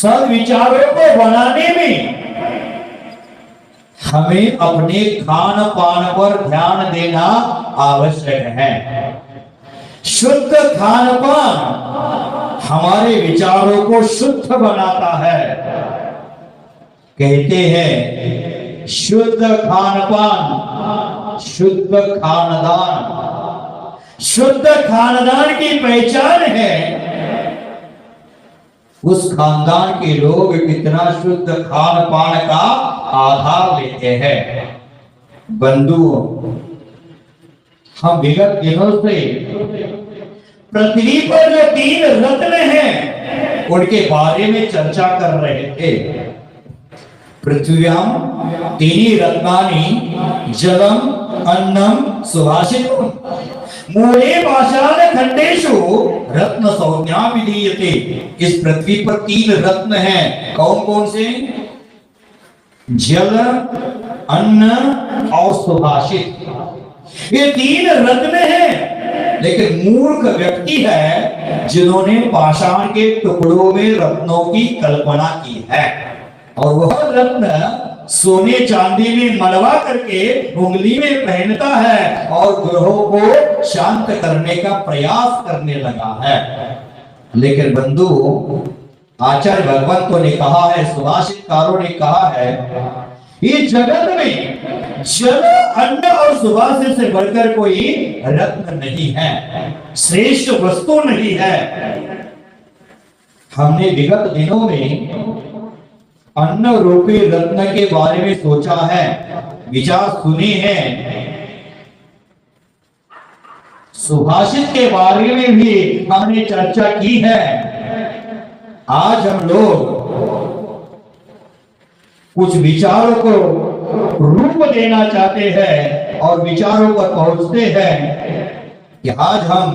सद्विचारों को बनाने में हमें अपने खान पान पर ध्यान देना आवश्यक है। शुद्ध खान पान हमारे विचारों को शुद्ध बनाता है। कहते हैं शुद्ध खान पान शुद्ध खानदान। शुद्ध खानदान की पहचान है उस खानदान के लोग कितना शुद्ध खान पान का आधार लेते हैं। बंधुओं, हम विगत दिनों से पृथ्वी पर जो 3 रत्न हैं उनके बारे में चर्चा कर रहे थे। पृथ्व्याम 3 रत्नानि जलम अन्नम सुभाषितम मूले पाषाण खंडेषु रत्न संज्ञा विधीयते। इस पृथ्वी पर 3 रत्न हैं। कौन कौन से? जल, अन्न और सुभाषित। ये 3 रत्न हैं। लेकिन मूर्ख व्यक्ति है जिन्होंने पाषाण के टुकड़ों में रत्नों की कल्पना की है और वह रत्न सोने चांदी में मलवा करके उंगली में पहनता है और ग्रहों को शांत करने का प्रयास करने लगा है। लेकिन बंधु, आचार्य भगवंतों ने कहा है, सुभाषितकारों ने कहा है, ये जगत में जल, अन्न और सुभाषित से बढ़कर कोई रत्न नहीं है, श्रेष्ठ वस्तु नहीं है। हमने विगत दिनों में अन्न रूपी रत्न के बारे में सोचा है, विचार सुने हैं। सुभाषित के बारे में भी हमने चर्चा की है। आज हम लोग कुछ विचारों को रूप देना चाहते हैं और विचारों पर पहुंचते हैं कि आज हम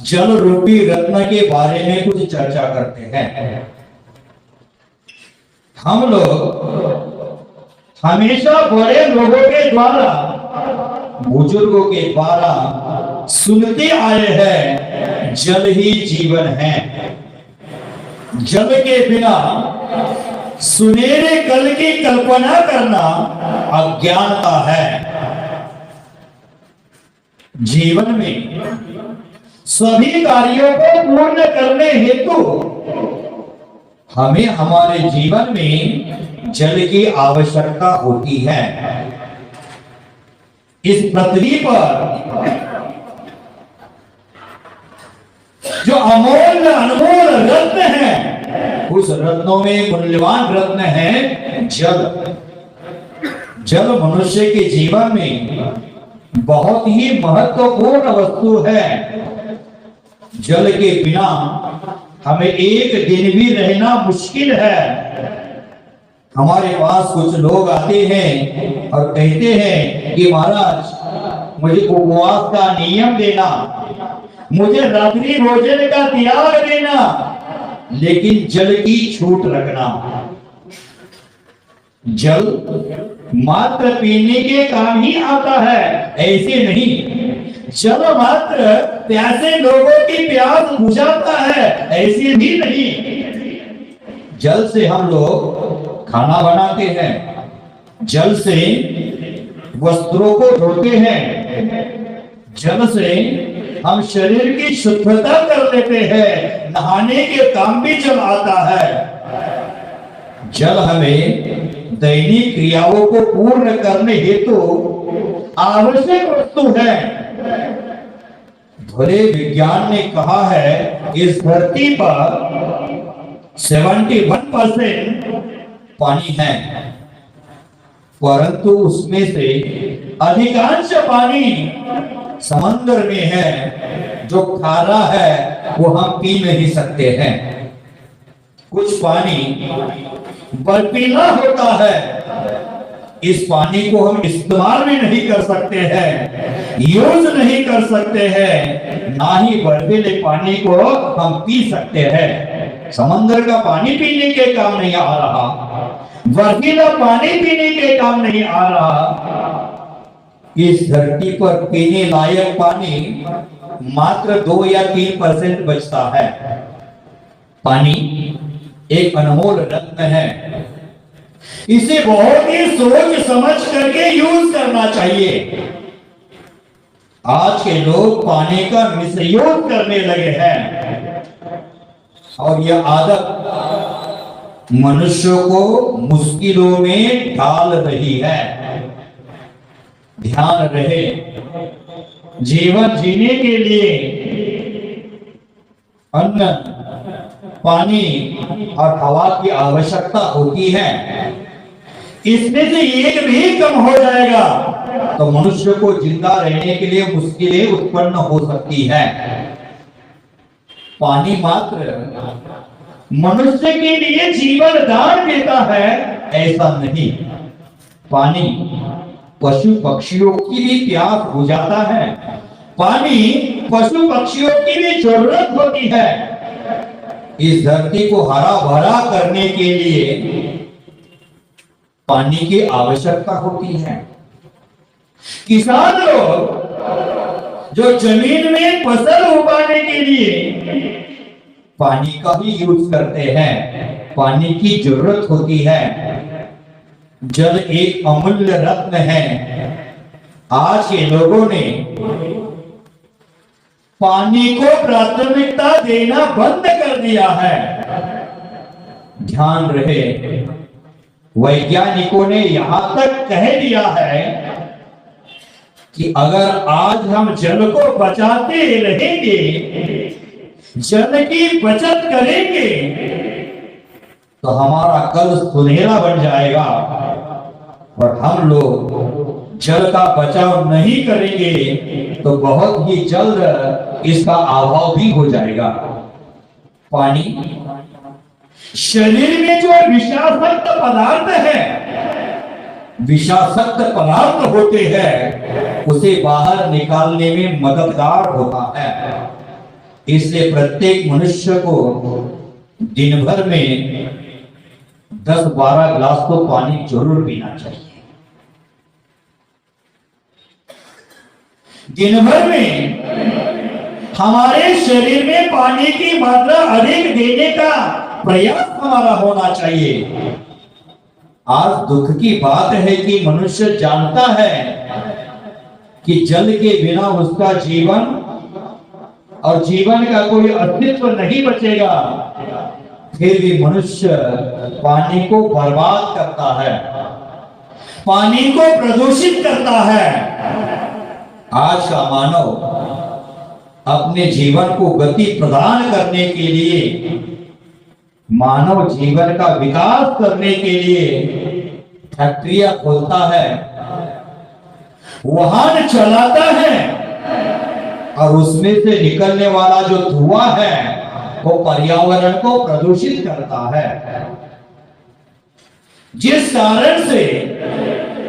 जल रूपी रत्न के बारे में कुछ चर्चा करते हैं। हम लोग हमेशा बड़े लोगों के द्वारा, बुजुर्गों के द्वारा सुनते आए हैं जल ही जीवन है। जल के बिना सुनहरे कल की कल्पना करना अज्ञानता है। जीवन में सभी कार्यों को पूर्ण करने हेतु हमें हमारे जीवन में जल की आवश्यकता होती है। इस पृथ्वी पर जो अमूल्य अनमोल रत्न है, उस रत्नों में मूल्यवान रत्न है जल। जल मनुष्य के जीवन में बहुत ही महत्वपूर्ण वस्तु है। जल के बिना हमें एक दिन भी रहना मुश्किल है। हमारे पास कुछ लोग आते हैं और कहते हैं कि महाराज मुझे उपवास का नियम देना, मुझे रात्रि भोजन का त्याग देना, लेकिन जल की छूट रखना। जल मात्र पीने के काम ही आता है, ऐसे नहीं। जल मात्र प्यासे लोगों की प्यास बुझाता है, ऐसे भी नहीं। जल से हम लोग खाना बनाते हैं, जल से वस्त्रों को धोते हैं, जल से हम शरीर की शुद्धता कर लेते हैं, नहाने के काम भी जल आता है। जल हमें दैनिक क्रियाओं को पूर्ण करने हेतु आवश्यक वस्तु है। भले विज्ञान ने कहा है इस धरती पर 71% पानी है, परंतु उसमें से अधिकांश पानी समंदर में है। जो खारा है वो हम पी नहीं सकते हैं। कुछ पानी बर्फीला होता है, इस पानी को हम इस्तेमाल भी नहीं कर सकते हैं, यूज नहीं कर सकते हैं, ना ही बर्फीले पानी को हम पी सकते हैं। समंदर का पानी पीने के काम नहीं आ रहा, बर्फीला पानी पीने के काम नहीं आ रहा। इस धरती पर पीने लायक पानी मात्र 2 या 3% बचता है। पानी एक अनमोल रत्न है। इसे बहुत ही सोच समझ करके यूज करना चाहिए। आज के लोग पानी का मिसयूज करने लगे हैं और यह आदत मनुष्यों को मुश्किलों में डाल रही है। ध्यान रहे, जीवन जीने के लिए अन्न, पानी और हवा की आवश्यकता होती है। इसमें से एक भी कम हो जाएगा तो मनुष्य को जिंदा रहने के लिए मुश्किलें उत्पन्न हो सकती है। पानी मात्र मनुष्य के लिए जीवन दान देता है ऐसा नहीं, पानी पशु पक्षियों की भी प्यास बुझाता है। पानी पशु पक्षियों की भी जरूरत होती है। इस धरती को हरा भरा करने के लिए पानी की आवश्यकता होती है। किसान लोग जो जमीन में फसल उगाने के लिए पानी का भी यूज करते हैं, पानी की जरूरत होती है। जल एक अमूल्य रत्न है। आज के लोगों ने पानी को प्राथमिकता देना बंद कर दिया है। ध्यान रहे, वैज्ञानिकों ने यहां तक कह दिया है कि अगर आज हम जल को बचाते रहेंगे, जल की बचत करेंगे, तो हमारा कल सुनहरा बन जाएगा। और हम लोग जल का बचाव नहीं करेंगे तो बहुत ही जल्द इसका अभाव भी हो जाएगा। पानी शरीर में जो विषाक्त पदार्थ है, विषाक्त पदार्थ होते हैं, उसे बाहर निकालने में मददगार होता है। इसलिए प्रत्येक मनुष्य को दिन भर में 10-12 गिलास तो पानी जरूर पीना चाहिए। दिन भर में हमारे शरीर में पानी की मात्रा अधिक देने का प्रयास हमारा होना चाहिए। आज दुख की बात है कि मनुष्य जानता है कि जल के बिना उसका जीवन और जीवन का कोई अस्तित्व नहीं बचेगा, फिर भी मनुष्य पानी को बर्बाद करता है, पानी को प्रदूषित करता है। आज का मानव अपने जीवन को गति प्रदान करने के लिए, मानव जीवन का विकास करने के लिए फैक्ट्रियां खोलता है, वाहन चलाता है और उसमें से निकलने वाला जो धुआं है वो पर्यावरण को प्रदूषित करता है। जिस कारण से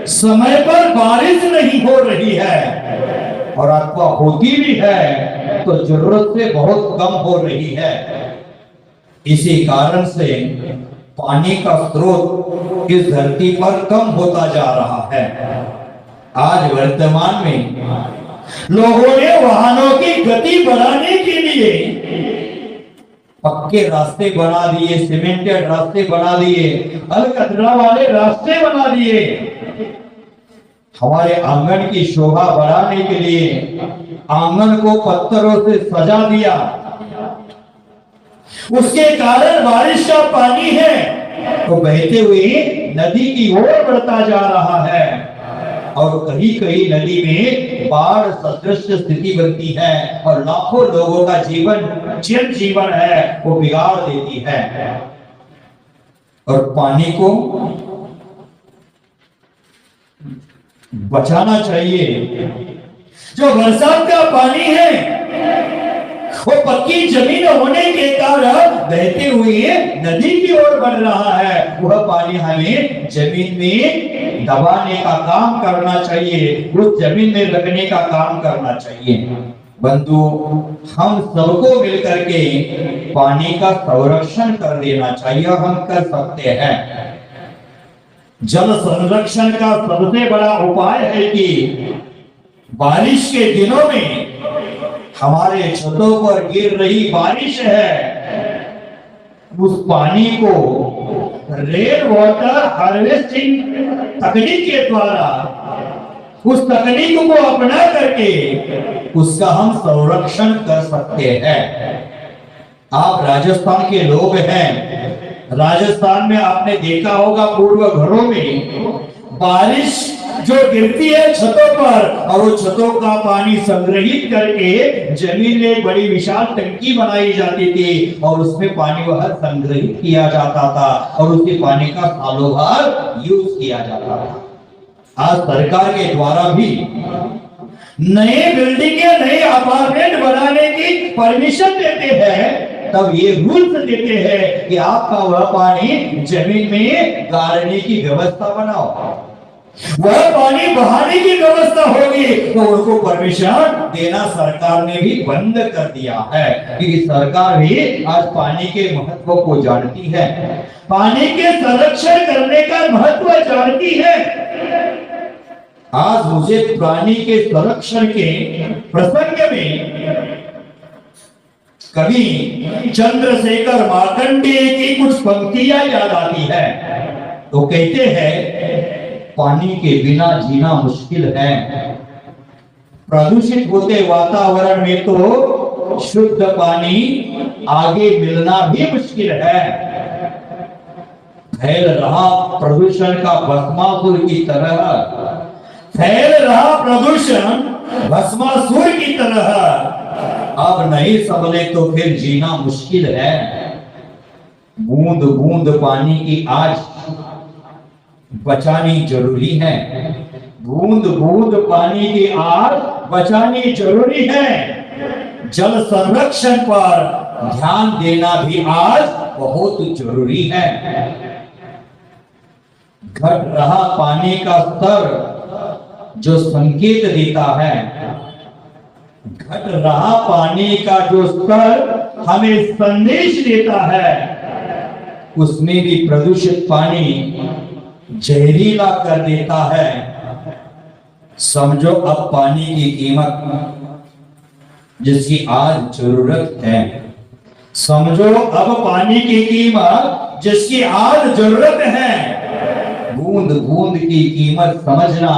समय पर बारिश नहीं हो रही है और अथवा होती भी है तो जरूरत से बहुत कम हो रही है। इसी कारण से पानी का स्रोत इस धरती पर कम होता जा रहा है। आज वर्तमान में लोगों ने वाहनों की गति बढ़ाने के लिए पक्के रास्ते बना दिए, सीमेंटेड रास्ते बना दिए, अलकतरा वाले रास्ते बना दिए। हमारे आंगन की शोभा बढ़ाने के लिए आंगन को पत्थरों से सजा दिया। उसके कारण बारिश का पानी है तो बहते हुए नदी की ओर बढ़ता जा रहा है और कहीं कहीं नदी में बाढ़ सदृश स्थिति बनती है और लाखों लोगों का जन जीवन है वो बिगाड़ देती है। और पानी को बचाना चाहिए। जो बरसात का पानी है वो पक्की जमीन होने के कारण बहते हुए नदी की ओर बढ़ रहा है। वह पानी हमें जमीन में दबाने का काम करना चाहिए, उस जमीन में रखने का काम करना चाहिए। बंधु, हम सबको मिलकर के पानी का संरक्षण कर देना चाहिए। हम कर सकते हैं। जल संरक्षण का सबसे बड़ा उपाय है कि बारिश के दिनों में हमारे छतों पर गिर रही बारिश है उस पानी को रेन वाटर हार्वेस्टिंग तकनीक के द्वारा, उस तकनीक को अपना करके उसका हम संरक्षण कर सकते हैं। आप राजस्थान के लोग हैं, राजस्थान में आपने देखा होगा पूर्व घरों में बारिश जो गिरती है छतों पर, और वो छतों का पानी संग्रहित करके जमीन में एक बड़ी विशाल टंकी बनाई जाती थी और उसमें पानी वह संग्रहित किया जाता था और उसी पानी का सालों भर यूज किया जाता था। आज सरकार के द्वारा भी नए बिल्डिंग या नए अपार्टमेंट बनाने की परमिशन देते हैं, तब ये रूल्स देते हैं कि आपका वह पानी जमीन में गाड़ने की व्यवस्था बनाओ, वह पानी बहाने की व्यवस्था होगी, तो उनको परमिशन देना सरकार ने भी बंद कर दिया है। क्योंकि सरकार भी आज पानी के महत्व को जानती है, पानी के संरक्षण करने का महत्व जानती है। आज मुझे पानी के संरक्षण के प्रसंग में कवि चंद्रशेखर मार्कंडेय की कुछ पंक्तियां याद आती है। तो कहते हैं, पानी के बिना जीना मुश्किल है, प्रदूषित होते वातावरण में तो शुद्ध पानी आगे मिलना भी मुश्किल है। फैल रहा प्रदूषण का भस्मासुर की तरह, फैल रहा प्रदूषण भस्मासुर की तरह, अब नहीं संभले तो फिर जीना मुश्किल है। बूंद बूंद पानी की आज बचानी जरूरी है, बूंद बूंद पानी की आज बचानी जरूरी है। जल संरक्षण पर ध्यान देना भी आज बहुत जरूरी है। घट रहा पानी का स्तर जो संकेत देता है, घट रहा पानी का जो स्तर हमें संदेश देता है, उसमें भी प्रदूषित पानी जहरीला कर देता है। समझो अब पानी की कीमत जिसकी आज जरूरत है, समझो अब पानी की कीमत जिसकी आज जरूरत है। बूंद बूंद की कीमत समझना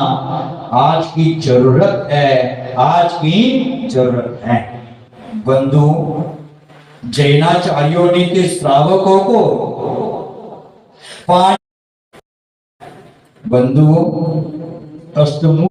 आज की जरूरत है, आज की जरूरत है। बंधु, जैनाचार्यों ने के श्रावकों को पानी, बंधुओं, अष्टमुख